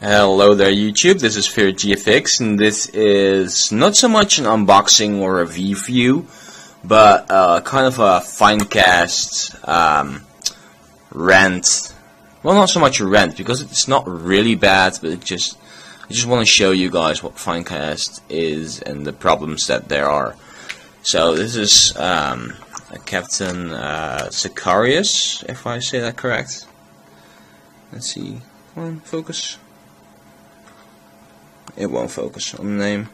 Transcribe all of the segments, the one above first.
Hello there YouTube, this is FearGFX, and this is not so much an unboxing or a review, but kind of a Finecast rant. Well, not so much a rant, because it's not really bad, but I just want to show you guys what Finecast is and the problems that there are. So this is a Captain Sicarius, if I say that correct. Let's see, come on, focus. It won't focus on the name.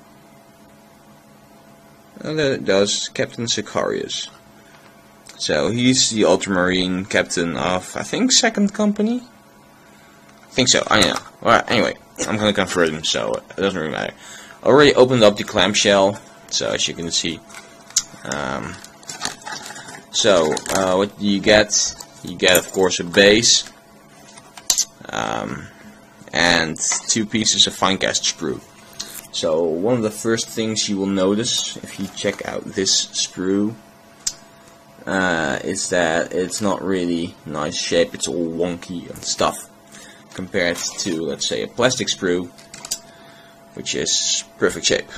Oh, there it does. Captain Sicarius. So he's the ultramarine captain of, I think, Second Company. I think so. I know. Alright. Anyway, I'm gonna convert him, so it doesn't really matter. Already opened up the clamshell, so as you can see. What do you get? You get, of course, a base. And 2 pieces of Finecast sprue. So one of the first things you will notice if you check out this sprue is that it's not really nice shape. It's all wonky and stuff compared to, let's say, a plastic sprue, which is perfect shape.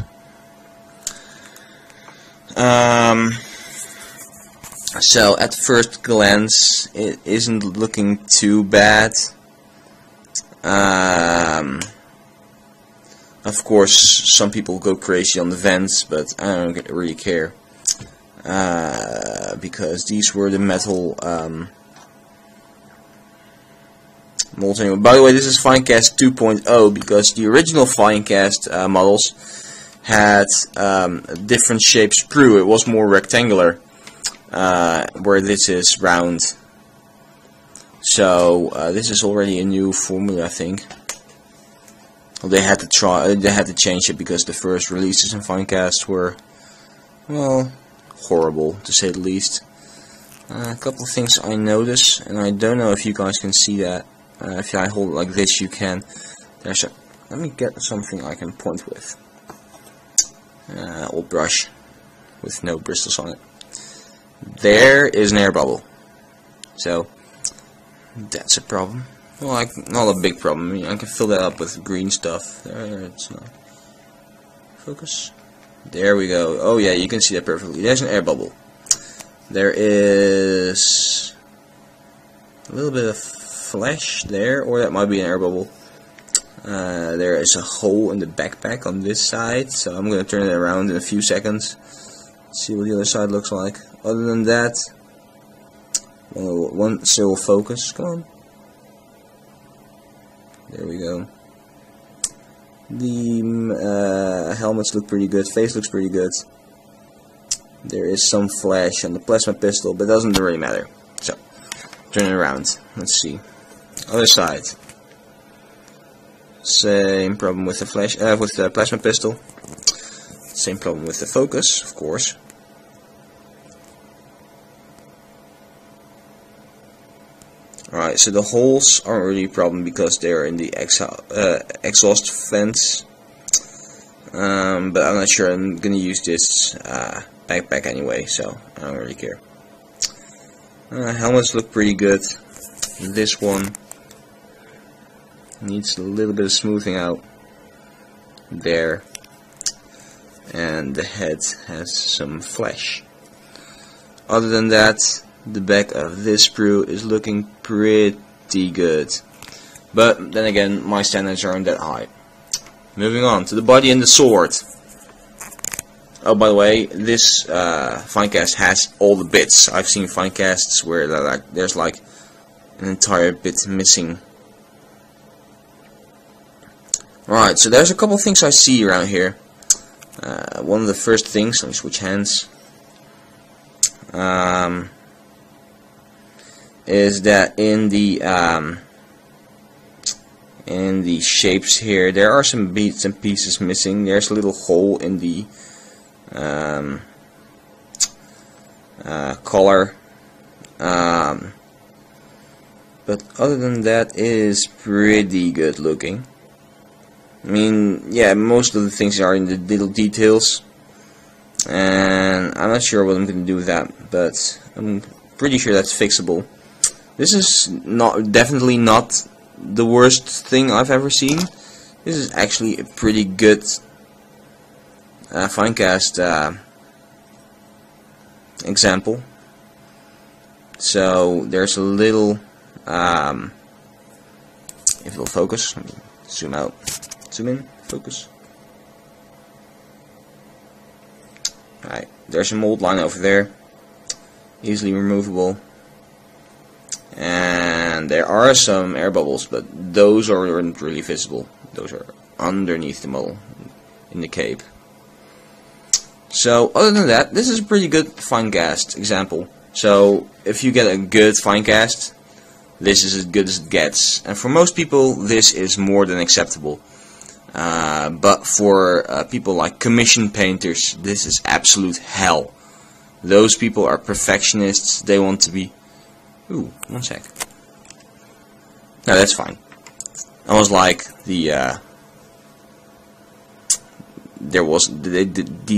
So at first glance it isn't looking too bad. Of course, some people go crazy on the vents, but I don't really care, because these were the metal molds. Anyway, by the way, this is Finecast 2.0, because the original Finecast models had a different shape sprue. It was more rectangular, where this is round. So this is already a new formula, I think. Well, they had to change it because the first releases in Finecast were, well, horrible to say the least. A couple of things I notice, and I don't know if you guys can see that. If I hold it like this, you can. There's a. Let me get something I can point with. Old brush with no bristles on it. There is an air bubble. So that's a problem. Well, not a big problem. I mean, I can fill that up with green stuff. There, it's not. Focus. There we go. Oh yeah, you can see that perfectly. There's an air bubble. There is a little bit of flash there, or that might be an air bubble. There is a hole in the backpack on this side, so I'm going to turn it around in a few seconds. See what the other side looks like. Other than that, one still focus. Come on. There we go. The helmets look pretty good. Face looks pretty good. There is some flash on the plasma pistol, but it doesn't really matter. So, turn it around. Let's see. Other side. Same problem with the flash. With the plasma pistol. Same problem with the focus, of course. Alright, so the holes aren't really a problem because they're in the exhaust vents. But I'm not sure I'm gonna use this backpack anyway, so I don't really care. Helmets look pretty good. This one needs a little bit of smoothing out there, and the head has some flash. Other than that, the back of this sprue is looking pretty good. But then again, my standards aren't that high. Moving on to the body and the sword. Oh, by the way, this Finecast has all the bits. I've seen Finecasts where there's like an entire bit missing. Right, so there's a couple things I see around here. One of the first things, let me switch hands. Is that in the shapes here, there are some bits and pieces missing. There's a little hole in the collar, but other than that, it is pretty good looking. I mean, yeah, most of the things are in the little details, and I'm not sure what I'm going to do with that, but I'm pretty sure that's fixable. This is definitely not the worst thing I've ever seen. This is actually a pretty good Finecast example. So there's a little, if it'll focus, let me zoom out, zoom in, focus. Alright, there's a mold line over there, easily removable. And there are some air bubbles, but those aren't really visible. Those are underneath the model, in the cape. So, other than that, this is a pretty good Finecast example. So, if you get a good Finecast, this is as good as it gets. And for most people, this is more than acceptable. But for people like commission painters, this is absolute hell. Those people are perfectionists. They want to be... Ooh, one sec. No, that's fine. I was like, these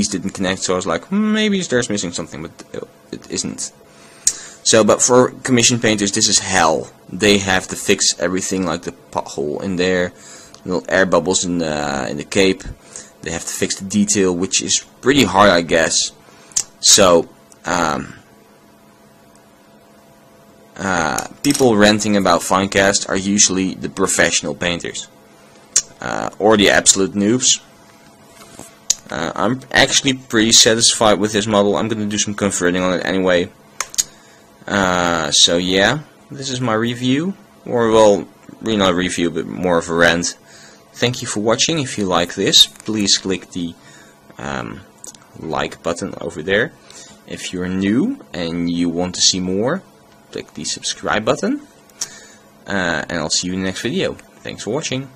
didn't connect, so I was like, maybe there's missing something, but it isn't. So, but for commission painters, this is hell. They have to fix everything, like the pothole in there, little air bubbles in the cape. They have to fix the detail, which is pretty hard, I guess. So, people ranting about Finecast are usually the professional painters, or the absolute noobs. I'm actually pretty satisfied with this model. I'm going to do some converting on it anyway. So yeah, this is my review, or well, really not a review, but more of a rant. Thank you for watching. If you like this, please click the like button over there. If you're new and you want to see more, click the subscribe button, and I'll see you in the next video. Thanks for watching.